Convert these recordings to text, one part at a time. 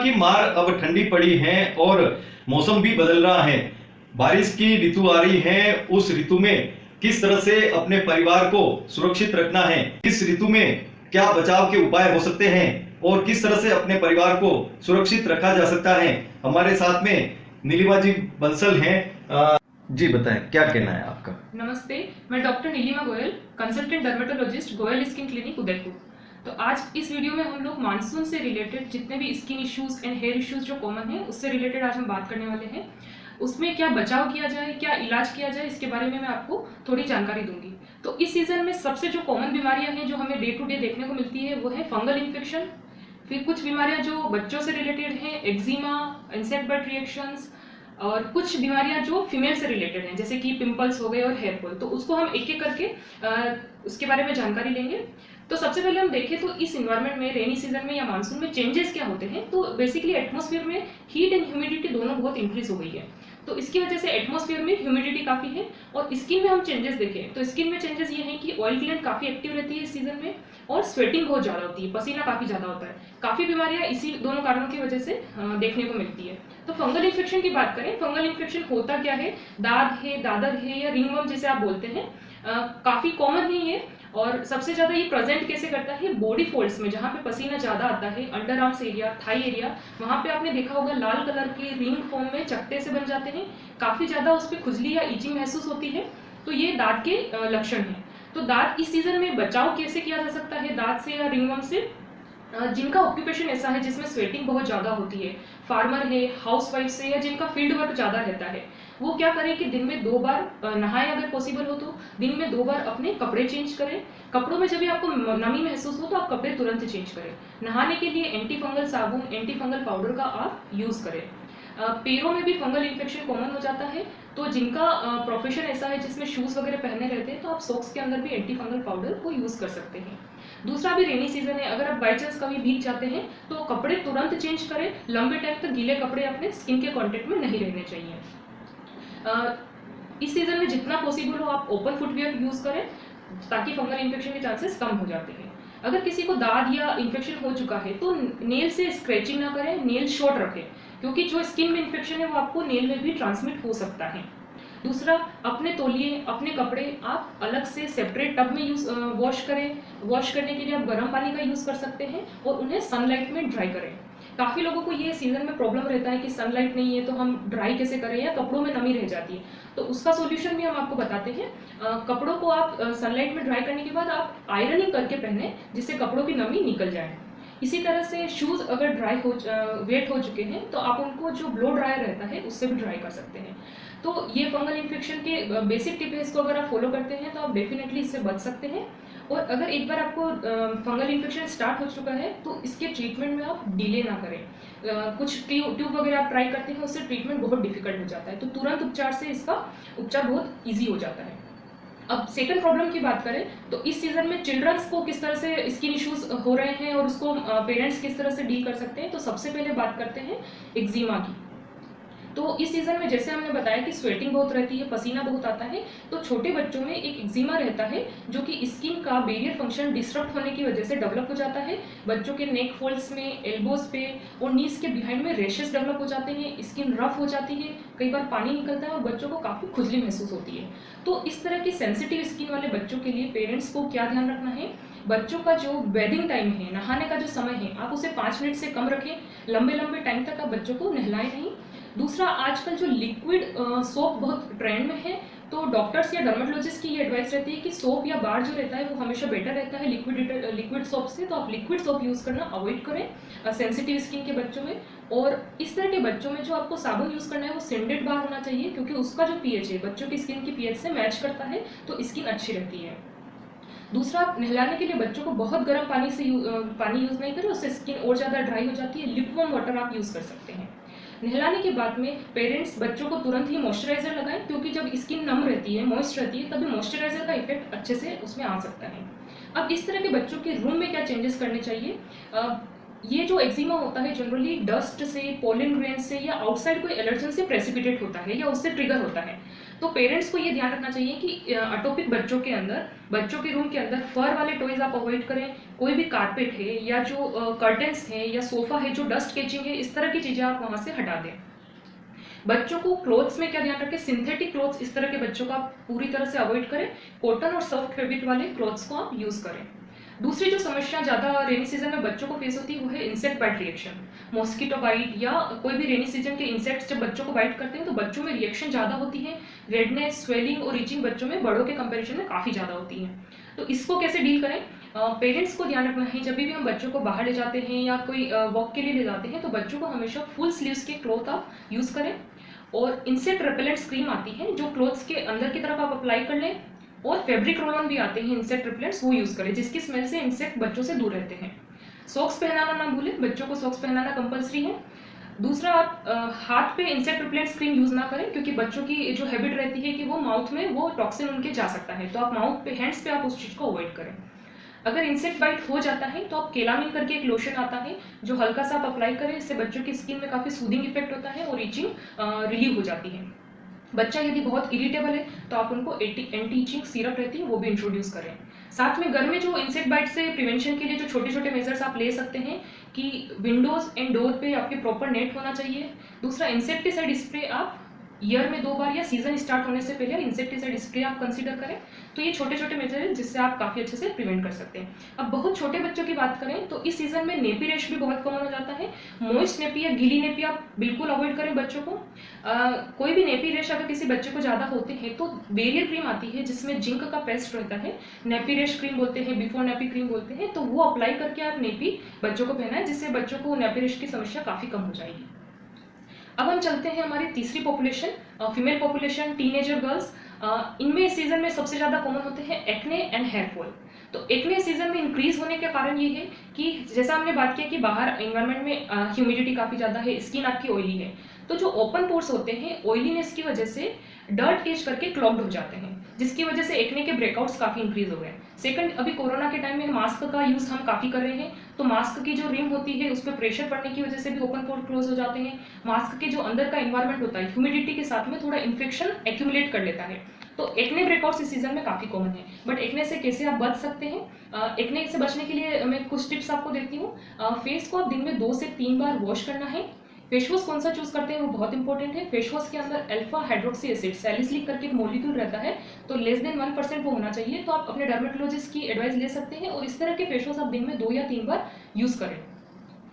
की मार अब ठंडी पड़ी है और मौसम भी बदल रहा है। बारिश की ऋतु आ रही है। उस ऋतु में किस तरह से अपने परिवार को सुरक्षित रखना है, इस ऋतु में क्या बचाव के उपाय हो सकते हैं और किस तरह से अपने परिवार को सुरक्षित रखा जा सकता है, हमारे साथ में नीलिमा जी बंसल हैं। जी बताएं, क्या कहना है आपका। नमस्ते, मैं doctor Neelima Goyal, consultant dermatologist, Goyal skin clinic Udaipur. तो आज इस वीडियो में हम लोग मानसून से रिलेटेड जितने भी skin issues and hair issues जो कॉमन है उससे रिलेटेड आज हम बात करने वाले हैं। उसमें क्या बचाव किया जाए, क्या इलाज किया जाए, इसके बारे में मैं आपको थोड़ी जानकारी दूंगी। तो इस सीजन में सबसे जो कॉमन बीमारियां हैं जो हमें डे टू डे देखने को मिलती है वो है फंगल इन्फेक्शन, फिर कुछ बीमारियां जो बच्चों से रिलेटेड हैं, एक्जिमा, इंसेक्ट बाइट रिएक्शंस, और कुछ बीमारियां जो फीमेल से रिलेटेड हैं जैसे कि पिंपल्स हो गए और हेयर फॉल। तो उसको हम एक एक करके उसके बारे में जानकारी लेंगे। तो सबसे पहले हम देखें तो इस इन्वायरमेंट में रेनी सीजन में या मानसून में चेंजेस क्या होते हैं। तो बेसिकली एटमॉस्फेयर में हीट एंड ह्यूमिडिटी दोनों बहुत इंक्रीज हो गई है। तो इसकी वजह से एटमॉस्फेयर में ह्यूमिडिटी काफ़ी है। और स्किन में हम चेंजेस देखें तो स्किन में चेंजेस ये हैं कि ऑयल ग्लैंड काफ़ी एक्टिव रहती है इस सीजन में और स्वेटिंग बहुत ज़्यादा होती है, पसीना काफ़ी ज़्यादा होता है। काफ़ी बीमारियां इसी दोनों कारणों की वजह से देखने को मिलती है। तो फंगल इन्फेक्शन की बात करें, फंगल इन्फेक्शन होता क्या है, दाद है, दादर है या रिंगवर्म जिसे आप बोलते हैं, काफ़ी कॉमन है ये। और सबसे ज़्यादा ये प्रेजेंट कैसे करता है, बॉडी फोल्ड्स में, जहाँ पे पसीना ज़्यादा आता है, under arms area, thigh area, वहाँ पे आपने देखा होगा लाल कलर के रिंग फॉर्म में चकत्ते से बन जाते हैं, काफ़ी ज़्यादा उस पर खुजली या ईचिंग महसूस होती है। तो ये दाद के लक्षण हैं। तो दाद इस सीजन में बचाव कैसे किया जा सकता है दाद से या रिंगवर्म से। जिनका ऑक्यूपेशन ऐसा है जिसमें स्वेटिंग बहुत ज़्यादा होती है, फार्मर है, हाउसवाइफ से, या जिनका फील्ड वर्क ज़्यादा रहता है, वो क्या करें कि दिन में 2 बार नहाएं, अगर पॉसिबल हो तो दिन में 2 बार अपने कपड़े चेंज करें। कपड़ों में जब भी आपको नमी महसूस हो तो आप कपड़े तुरंत चेंज करें। नहाने के लिए एंटी फंगल साबुन, एंटी फंगल पाउडर का आप यूज़ करें। पैरों में भी फंगल इन्फेक्शन कॉमन हो जाता है, तो जिनका प्रोफेशन ऐसा है जिसमें शूज़ वगैरह पहने रहते हैं तो आप सॉक्स के अंदर भी एंटी फंगल पाउडर को यूज़ कर सकते हैं। दूसरा भी रेनी सीजन है, अगर आप बाई चांस कभी भीग जाते हैं तो कपड़े तुरंत चेंज करें। लंबे टाइम तक गीले कपड़े अपने स्किन के कांटेक्ट में नहीं रहने चाहिए। इस सीजन में जितना पॉसिबल हो आप ओपन फुटवियर यूज़ करें ताकि फंगल इन्फेक्शन के चांसेस कम हो जाते हैं। अगर किसी को दाद या इन्फेक्शन हो चुका है तो नेल से स्क्रैचिंग ना करें, नेल शॉर्ट रखें, क्योंकि जो स्किन में इन्फेक्शन है वो आपको नेल में भी ट्रांसमिट हो सकता है। दूसरा, अपने तौलिए, अपने कपड़े आप अलग से सेपरेट टब में वॉश करें। वॉश करने के लिए आप गर्म पानी का यूज़ कर सकते हैं और उन्हें सनलाइट में ड्राई करें। काफ़ी लोगों को ये सीज़न में प्रॉब्लम रहता है कि सनलाइट नहीं है तो हम ड्राई कैसे करें या कपड़ों में नमी रह जाती है, तो उसका सॉल्यूशन भी हम आपको बताते हैं। कपड़ों को आप सनलाइट में ड्राई करने के बाद आप आयरनिंग करके पहने जिससे कपड़ों की नमी निकल जाए। इसी तरह से शूज़ अगर वेट हो चुके हैं तो आप उनको जो ब्लो ड्रायर रहता है उससे भी ड्राई कर सकते हैं। तो ये फंगल इन्फेक्शन के बेसिक टिप है, इसको अगर आप फॉलो करते हैं तो आप डेफिनेटली इससे बच सकते हैं। और अगर एक बार आपको फंगल इन्फेक्शन स्टार्ट हो चुका है तो इसके ट्रीटमेंट में आप डिले ना करें। कुछ ट्यूब वगैरह आप ट्राई करते हैं उससे ट्रीटमेंट बहुत डिफिकल्ट हो जाता है, तो तुरंत उपचार से इसका उपचार बहुत ईजी हो जाता है। अब सेकंड प्रॉब्लम की बात करें तो इस सीजन में चिल्ड्रंस को किस तरह से स्किन इश्यूज हो रहे हैं और उसको पेरेंट्स किस तरह से डील कर सकते हैं। तो सबसे पहले बात करते हैं एक्जिमा की। तो इस सीजन में जैसे हमने बताया कि स्वेटिंग बहुत रहती है, पसीना बहुत आता है, तो छोटे बच्चों में एक एक्जिमा रहता है जो कि स्किन का बैरियर फंक्शन डिस्टर्ब होने की वजह से डेवलप हो जाता है। बच्चों के नेक फोल्ड्स में, एल्बोज पे और नीज के बिहाइंड में रेशेस डेवलप हो जाते हैं, स्किन रफ हो जाती है, कई बार पानी निकलता है और बच्चों को काफ़ी खुजली महसूस होती है। तो इस तरह की सेंसिटिव स्किन वाले बच्चों के लिए पेरेंट्स को क्या ध्यान रखना है, बच्चों का जो बेडिंग टाइम है, नहाने का जो समय है, आप उसे 5 मिनट से कम रखें। लंबे लंबे टाइम तक आप बच्चों को नहलाएं नहीं। दूसरा, आजकल जो लिक्विड सोप बहुत ट्रेंड में है, तो डॉक्टर्स या डर्मेटोलॉजिस्ट की ये एडवाइस रहती है कि सोप या बार जो रहता है वो हमेशा बेटर रहता है लिक्विड सोप से, तो आप लिक्विड सोप यूज़ करना अवॉइड करें सेंसिटिव स्किन के बच्चों में। और इस तरह के बच्चों में जो आपको साबुन यूज़ करना है वो सेंडेड बार होना चाहिए, क्योंकि उसका जो पीएच है बच्चों की स्किन की पीएच से मैच करता है, तो स्किन अच्छी रहती है। दूसरा, नहलाने के लिए बच्चों को बहुत गर्म पानी यूज़ नहीं करें, उससे स्किन और ज़्यादा ड्राई हो जाती है। लिपवॉर्म वाटर आप यूज़ कर सकते हैं। नहलाने के बाद में पेरेंट्स बच्चों को तुरंत ही मॉइस्चराइजर लगाएं, क्योंकि जब स्किन नम रहती है, मॉइस्ट रहती है, तभी मॉइस्चराइजर का इफेक्ट अच्छे से उसमें आ सकता है। अब इस तरह के बच्चों के रूम में क्या चेंजेस करने चाहिए। ये जो एक्जिमा होता है जनरली डस्ट से, पोलन ग्रेन से या आउटसाइड कोई एलर्जन से प्रेसिपिटेट होता है या उससे ट्रिगर होता है। तो पेरेंट्स को ये ध्यान रखना चाहिए कि अटोपिक बच्चों के अंदर, बच्चों के रूम के अंदर फर वाले टॉयज आप अवॉइड करें। कोई भी कारपेट है या जो कर्टेंस है या सोफा है जो डस्ट कैचिंग है, इस तरह की चीज़ें आप वहाँ से हटा दें। बच्चों को क्लोथ्स में क्या ध्यान रखें, सिंथेटिक क्लोथ्स इस तरह के बच्चों का पूरी तरह से अवॉइड करें। कॉटन और सॉफ्ट फैब्रिक वाले क्लोथ्स को आप यूज़ करें। दूसरी जो समस्या ज़्यादा रेनी सीजन में बच्चों को फेस होती है वो है insect bite reaction. Mosquito bite या कोई भी रेनी सीजन के इंसेक्ट्स जब बच्चों को बाइट करते हैं तो बच्चों में रिएक्शन ज़्यादा होती है। रेडनेस, स्वेलिंग और रीचिंग बच्चों में बड़ों के कंपैरिजन में काफ़ी ज़्यादा होती है। तो इसको कैसे डील करें? पेरेंट्स को ध्यान रखना है, जब भी हम बच्चों को बाहर ले जाते हैं या कोई वॉक के लिए ले जाते हैं तो बच्चों को हमेशा फुल स्लीव्स के क्लॉथ आप यूज़ करें। और इंसेक्ट रिपेलेंट क्रीम आती है जो क्लोथ्स के अंदर की तरफ आप अप्लाई कर लें। और फैब्रिक रोल ऑन भी आते हैं इंसेक्ट रिपेलेंट्स, वो यूज़ करें जिसकी स्मेल से इंसेक्ट बच्चों से दूर रहते हैं। सॉक्स पहनाना ना भूलें, बच्चों को सॉक्स पहनाना कंपलसरी है। दूसरा, आप हाथ पे इंसेक्ट रिपेलेंट क्रीम यूज़ ना करें क्योंकि बच्चों की जो हैबिट रहती है कि वो माउथ में वो टॉक्सिन उनके जा सकता है, तो आप माउथ पे, हैंड्स पे आप उस चीज़ को अवॉइड करें। अगर इंसेक्ट बाइट हो जाता है तो आप केलामिन करके एक लोशन आता है जो हल्का सा आप अप्लाई करें, इससे बच्चों की स्किन में काफ़ी सूदिंग इफेक्ट होता है और इचिंग रिलीव हो जाती है। बच्चा यदि बहुत इरिटेबल है तो आप उनको एंटी इचिंग सिरप रहती है वो भी इंट्रोड्यूस करें। साथ में घर में जो इंसेक्ट बाइट से प्रिवेंशन के लिए जो छोटे छोटे मेजर्स आप ले सकते हैं कि विंडोज एंड डोर पे आपके प्रॉपर नेट होना चाहिए। दूसरा, इंसेक्टिसाइड स्प्रे आप ईयर में 2 बार या सीजन स्टार्ट होने से पहले इंसेक्टिसाइड स्प्रे आप कंसीडर करें। तो ये छोटे छोटे मेजर हैं जिससे आप काफ़ी अच्छे से प्रिवेंट कर सकते हैं। अब बहुत छोटे बच्चों की बात करें तो इस सीजन में नेपी रैश भी बहुत कॉमन हो जाता है। मॉइस्ट नेपी या गीली नेपी आप बिल्कुल अवॉइड करें बच्चों को। कोई भी नेपी रैश अगर किसी बच्चे को ज़्यादा होते हैं तो बेरियर क्रीम आती है जिसमें जिंक का पेस्ट रहता है, नेपी रैश क्रीम बोलते हैं, बिफोर नेपी क्रीम बोलते हैं, तो वो अप्लाई करके आप नेपी बच्चों को पहनाएं जिससे बच्चों को नेपी रैश की समस्या काफ़ी कम हो जाएगी। अब हम चलते हैं हमारी तीसरी population, female population, teenager girls. इनमें इस सीजन में सबसे ज़्यादा कॉमन होते हैं एक्ने एंड हेयर फॉल। तो एक्ने सीजन में इंक्रीज होने का कारण ये है कि जैसा हमने बात किया कि बाहर एनवायरनमेंट में ह्यूमिडिटी काफ़ी ज़्यादा है, स्किन आपकी ऑयली है, तो जो ओपन पोर्स होते हैं ऑयलीनेस की वजह से डर्ट केज करके क्लॉग्ड हो जाते हैं जिसकी वजह से एक्ने के ब्रेकआउट्स काफ़ी इंक्रीज हो गए। सेकंड, अभी कोरोना के टाइम में मास्क का यूज़ हम काफ़ी कर रहे हैं, तो मास्क की जो रिम होती है उस पर प्रेशर पड़ने की वजह से भी ओपन पोर क्लोज हो जाते हैं। मास्क के जो अंदर का इन्वायरमेंट होता है ह्यूमिडिटी के साथ में थोड़ा इन्फेक्शन एक्यूमुलेट कर लेता है, तो एक्ने ब्रेकआउट्स इस सीजन में काफ़ी कॉमन है। बट एक्ने से कैसे आप बच सकते हैं? एक्ने से बचने के लिए मैं कुछ टिप्स आपको देती हूँ। फेस को आप दिन में 2 से 3 बार वॉश करना है। फेस वॉश कौन सा चूज करते हैं वो बहुत इंपॉर्टेंट है। फेस वॉश के अंदर अल्फा हाइड्रोक्सी एसिड सैलिसिलिक करके एक मॉलिक्यूल रहता है, तो लेस देन 1% वो होना चाहिए। तो आप अपने डर्मेटोलॉजिस्ट की एडवाइस ले सकते हैं और इस तरह के फेस वॉश आप दिन में 2 या 3 बार यूज करें।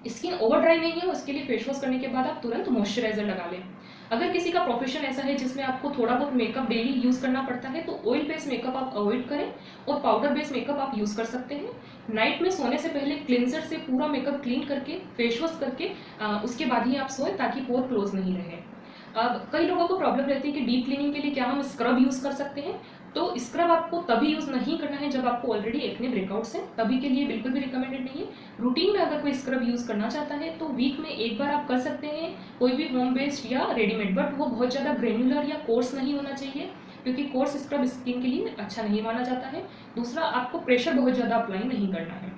स्किन ओवर ड्राई नहीं है उसके लिए फेस वॉश करने के बाद आप तुरंत मॉइस्चराइजर लगा लें। अगर किसी का प्रोफेशन ऐसा है जिसमें आपको थोड़ा बहुत मेकअप डेली यूज करना पड़ता है तो ऑयल बेस्ड मेकअप आप अवॉइड करें और पाउडर बेस्ड मेकअप आप यूज कर सकते हैं। नाइट में सोने से पहले क्लिनजर से पूरा मेकअप क्लीन करके फेस वॉश करके उसके बाद ही आप सोएं ताकि पोर क्लोज नहीं रहे। अब कई लोगों को प्रॉब्लम रहती है कि डीप क्लीनिंग के लिए क्या हम स्क्रब यूज कर सकते हैं, तो स्क्रब आपको तभी यूज नहीं करना है जब आपको ऑलरेडी एक्ने ब्रेकआउट्स हैं, तभी के लिए बिल्कुल भी रिकमेंडेड नहीं है। रूटीन में अगर कोई स्क्रब यूज करना चाहता है तो वीक में 1 बार आप कर सकते हैं, कोई भी होम बेस्ड या रेडीमेड, बट वो बहुत ज़्यादा ग्रेन्युलर या कोर्स नहीं होना चाहिए क्योंकि कोर्स स्क्रब स्किन के लिए अच्छा नहीं माना जाता है। दूसरा, आपको प्रेशर बहुत ज़्यादा अप्लाई नहीं करना है।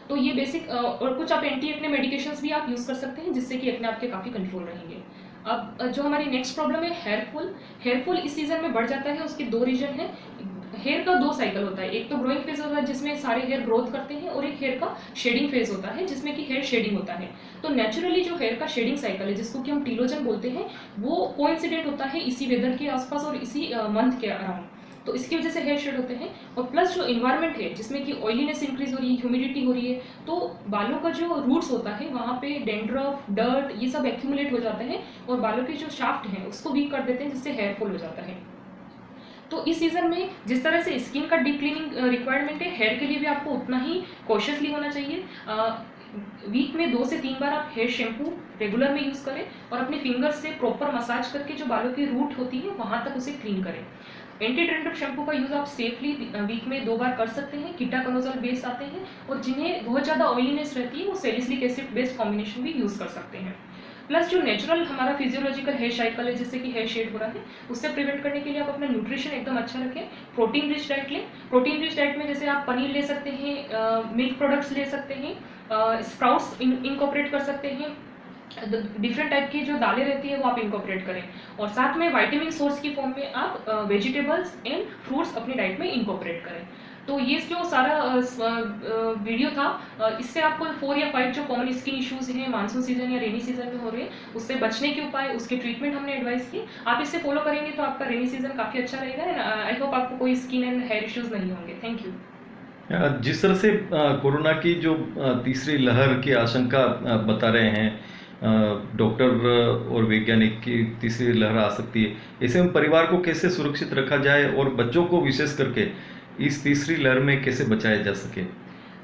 तो ये बेसिक और कुछ आप एंटी एक्ने मेडिकेशंस भी आप यूज़ कर सकते हैं जिससे कि एक्ने आपके काफ़ी कंट्रोल रहेंगे। अब जो हमारी नेक्स्ट प्रॉब्लम है हेयर फॉल इस सीजन में बढ़ जाता है। उसके 2 रीजन है। हेयर का 2 साइकिल होता है, एक तो ग्रोइंग फेज होता है जिसमें सारे हेयर ग्रोथ करते हैं और एक हेयर का शेडिंग फेज होता है जिसमें कि हेयर शेडिंग होता है। तो नेचुरली जो हेयर का शेडिंग साइकिल है जिसको कि हम टीलोजन बोलते हैं वो कोइंसिडेंट होता है इसी वेदर के आसपास और इसी मंथ के अराउंड, तो इसकी वजह से हेयर शेड होते हैं। और प्लस जो इन्वायरमेंट है जिसमें कि ऑयलीनेस इंक्रीज हो रही है, ह्यूमिडिटी हो रही है, तो बालों का जो रूट्स होता है वहाँ पे डेंड्रफ, डर्ट ये सब एक्यूमुलेट हो जाते हैं और बालों के जो शाफ्ट हैं उसको वीक कर देते हैं जिससे हेयर फॉल हो जाता है। तो इस सीजन में जिस तरह से स्किन का डीप क्लीनिंग रिक्वायरमेंट है, हेयर के लिए भी आपको उतना ही कॉशियसली होना चाहिए। वीक में 2 से 3 बार आप हेयर शैम्पू रेगुलर में यूज़ करें और अपने फिंगर्स से प्रॉपर मसाज करके जो बालों की रूट होती है वहाँ तक उसे क्लीन करें। एंटी डैंड्रफ शैम्पू का यूज़ आप सेफली वीक में 2 बार कर सकते हैं। कीटाकोनोजोल बेस्ड आते हैं और जिन्हें बहुत ज़्यादा ऑयलीनेस रहती है वो सैलिसिलिक एसिड बेस्ड कॉम्बिनेशन भी यूज़ कर सकते हैं। प्लस जो नेचुरल हमारा फिजियोलॉजिकल हेयर साइकिल है, जिससे कि हेयर शेड हो रहा है, उससे प्रिवेंट करने के लिए आप अपना न्यूट्रिशन एकदम अच्छा रखें। प्रोटीन रिच डाइट लें। प्रोटीन रिच डाइट में जैसे आप पनीर ले सकते हैं, मिल्क प्रोडक्ट्स ले सकते हैं, स्प्राउट्स इनकॉर्पोरेट कर सकते हैं, डिफरेंट टाइप की जो दालें रहती है वो आप इनकॉर्पोरेट करें, और साथ में विटामिन सोर्स की फॉर्म में आप वेजिटेबल्स एंड फ्रूट्स अपनी डाइट में इनकॉर्पोरेट करें। तो ये जो सारा वीडियो था, इससे आपको 4 या 5 जो कॉमन स्किन इश्यूज हैं मानसून सीजन या रेनी सीजन में हो रहे हैं, उससे बचने के उपाय, उसके ट्रीटमेंट हमने एडवाइस की। आप इससे फॉलो करेंगे तो आपका रेनी सीजन काफ़ी अच्छा रहेगा एंड आई होप आपको कोई स्किन एंड हेयर इश्यूज नहीं होंगे। Thank you. जिस तरह से कोरोना की जो तीसरी लहर की आशंका बता रहे हैं डॉक्टर और वैज्ञानिक की तीसरी लहर आ सकती है, ऐसे में परिवार को कैसे सुरक्षित रखा जाए और बच्चों को विशेष करके इस तीसरी लहर में कैसे बचाया जा सके?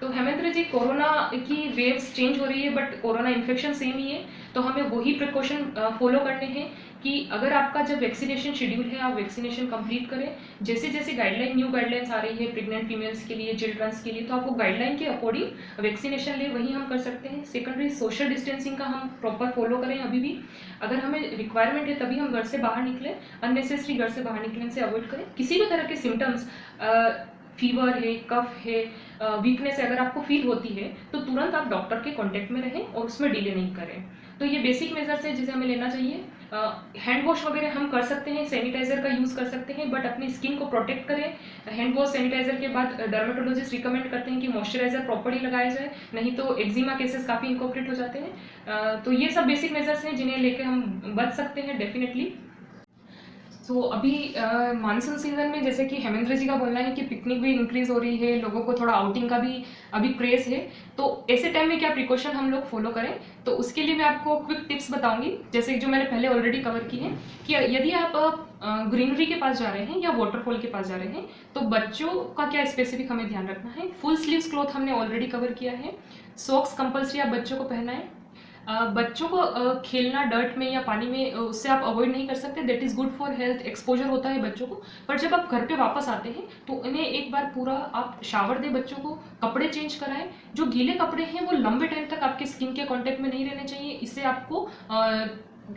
तो हेमेंद्र जी, कोरोना की वेव्स चेंज हो रही है बट कोरोना इन्फेक्शन सेम ही है, तो हमें वही प्रिकॉशन फॉलो करने हैं कि अगर आपका जब वैक्सीनेशन शेड्यूल है आप वैक्सीनेशन कंप्लीट करें। जैसे जैसे न्यू गाइडलाइंस आ रही है प्रेग्नेंट फीमेल्स के लिए, चिल्ड्रंस के लिए, तो आप वो गाइडलाइन के अकॉर्डिंग वैक्सीनेशन ले, वही हम कर सकते हैं। सेकेंडरी, सोशल डिस्टेंसिंग का हम प्रॉपर फॉलो करें। अभी भी अगर हमें रिक्वायरमेंट है तभी हम घर से बाहर निकलें, अननेसेसरी घर से बाहर निकलने से अवॉइड करें। किसी भी तरह के सिम्टम्स, फीवर है, कफ है, वीकनेस है, अगर आपको फील होती है तो तुरंत आप डॉक्टर के कांटेक्ट में रहें और उसमें डिले नहीं करें। तो ये बेसिक मेजर्स है जिसे हमें लेना चाहिए। हैंड वॉश वगैरह हम कर सकते हैं, सैनिटाइजर का यूज़ कर सकते हैं, बट अपनी स्किन को प्रोटेक्ट करें। हैंड वॉश सैनिटाइजर के बाद डर्मेटोलॉजिस्ट रिकमेंड करते हैं कि मॉइस्चराइजर प्रॉपर्ली लगाया जाए, नहीं तो एक्जिमा केसेस काफ़ी इनकॉर्पोरेट हो जाते हैं। तो ये सब बेसिक मेजर्स हैं जिन्हें लेकर हम बच सकते हैं डेफिनेटली। तो अभी मानसून सीजन में जैसे कि हेमेंद्र जी का बोलना है कि पिकनिक भी इंक्रीज हो रही है, लोगों को थोड़ा आउटिंग का भी अभी क्रेज है, तो ऐसे टाइम में क्या प्रिकॉशन हम लोग फॉलो करें, तो उसके लिए मैं आपको क्विक टिप्स बताऊंगी, जैसे जो मैंने पहले ऑलरेडी कवर की है कि यदि आप ग्रीनरी के पास जा रहे हैं या वाटरफॉल के पास जा रहे हैं तो बच्चों का क्या स्पेसिफिक हमें ध्यान रखना है। फुल स्लीव्स क्लॉथ हमने ऑलरेडी कवर किया है। सॉक्स कंपल्सरी आप बच्चों को पहनाएं। बच्चों को खेलना डर्ट में या पानी में उससे आप अवॉइड नहीं कर सकते, that is good for health, exposure होता है बच्चों को। पर जब आप घर पे वापस आते हैं तो उन्हें एक बार पूरा आप शावर दें, बच्चों को कपड़े चेंज कराएं। जो गीले कपड़े हैं वो लंबे टाइम तक आपके स्किन के कांटेक्ट में नहीं रहने चाहिए, इससे आपको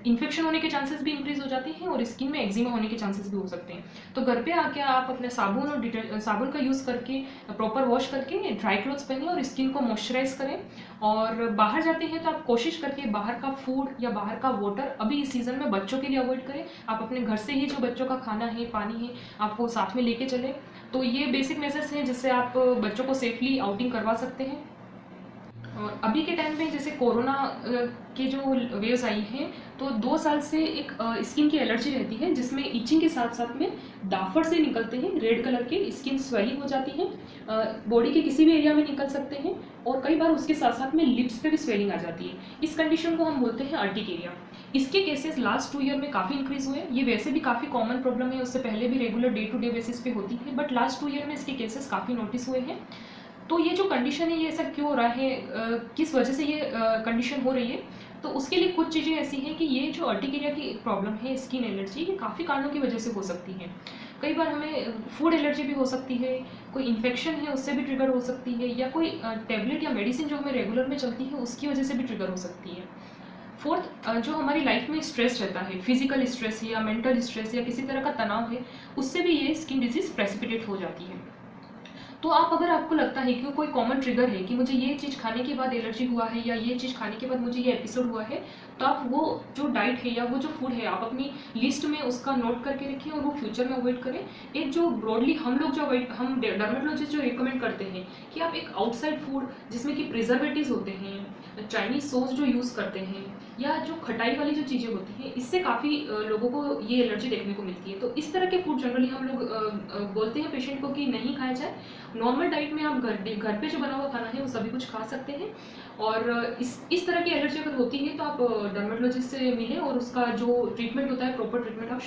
इन्फेक्शन होने के चांसेस भी इंक्रीज हो जाते हैं और स्किन में एक्जिमा होने के चांसेस भी हो सकते हैं। तो घर पे आके आप अपने साबुन और साबुन का यूज़ करके प्रॉपर वॉश करके ड्राई क्लोथ्स पहने और स्किन को मॉइस्चराइज करें। और बाहर जाते हैं तो आप कोशिश करके बाहर का फूड या बाहर का वाटर अभी इस सीज़न में बच्चों के लिए अवॉइड करें। आप अपने घर से ही जो बच्चों का खाना है, पानी है, आप वो साथ में लेके चलें। तो ये बेसिक मेजर्स हैं जिससे आप बच्चों को सेफली आउटिंग करवा सकते हैं। और अभी के टाइम में जैसे कोरोना के जो वेव्स आई हैं तो 2 साल से एक स्किन की एलर्जी रहती है जिसमें इचिंग के साथ साथ में दाफड़ से निकलते हैं रेड कलर के, स्किन स्वेलिंग हो जाती है, बॉडी के किसी भी एरिया में निकल सकते हैं और कई बार उसके साथ साथ में लिप्स पे भी स्वेलिंग आ जाती है। इस कंडीशन को हम बोलते हैं अर्टिकेरिया। इसके केसेस लास्ट 2 ईयर में काफ़ी इंक्रीज हुए। ये वैसे भी काफ़ी कॉमन प्रॉब्लम है, उससे पहले भी regular day to day basis पे होती है, बट लास्ट 2 ईयर में इसके केसेस काफ़ी नोटिस हुए हैं। तो ये जो कंडीशन है ये ऐसा क्यों हो रहा है, किस वजह से ये कंडीशन हो रही है, तो उसके लिए कुछ चीज़ें ऐसी हैं कि ये जो अर्टिकेरिया की प्रॉब्लम है, स्किन एलर्जी, ये काफ़ी कारणों की वजह से हो सकती है। कई बार हमें फूड एलर्जी भी हो सकती है, कोई इन्फेक्शन है उससे भी ट्रिगर हो सकती है, या कोई टैबलेट या मेडिसिन जो हमें रेगुलर में चलती है उसकी वजह से भी ट्रिगर हो सकती है। फोर्थ, जो हमारी लाइफ में स्ट्रेस रहता है, फिजिकल स्ट्रेस या मेंटल स्ट्रेस या किसी तरह का तनाव है, उससे भी ये स्किन डिजीज प्रेसिपिटेट हो जाती है। तो आप अगर आपको लगता है कि कोई कॉमन ट्रिगर है कि मुझे ये चीज़ खाने के बाद एलर्जी हुआ है या ये चीज़ खाने के बाद मुझे ये एपिसोड हुआ है, तो आप वो जो डाइट है या वो जो फूड है आप अपनी लिस्ट में उसका नोट करके रखें और वो फ्यूचर में अवॉइड करें। एक जो ब्रॉडली हम डर्मेटोलॉजिस्ट जो रिकमेंड करते हैं कि आप एक आउटसाइड फूड जिसमें कि प्रिजर्वेटिव्स होते हैं, चाइनीज सॉस जो यूज़ करते हैं या जो खटाई वाली जो चीज़ें होती हैं, इससे काफ़ी लोगों को ये एलर्जी देखने को मिलती है। तो इस तरह के फूड जनरली हम लोग बोलते हैं पेशेंट को कि नहीं खाया जाए। नॉर्मल डाइट में आप घर पे जो बना हुआ खाना है वो सभी कुछ खा सकते हैं। और इस तरह की एलर्जी अगर होती है तो आप डर्मेटोलॉजिस्ट से मिलें और उसका जो ट्रीटमेंट होता है प्रॉपर ट्रीटमेंट आप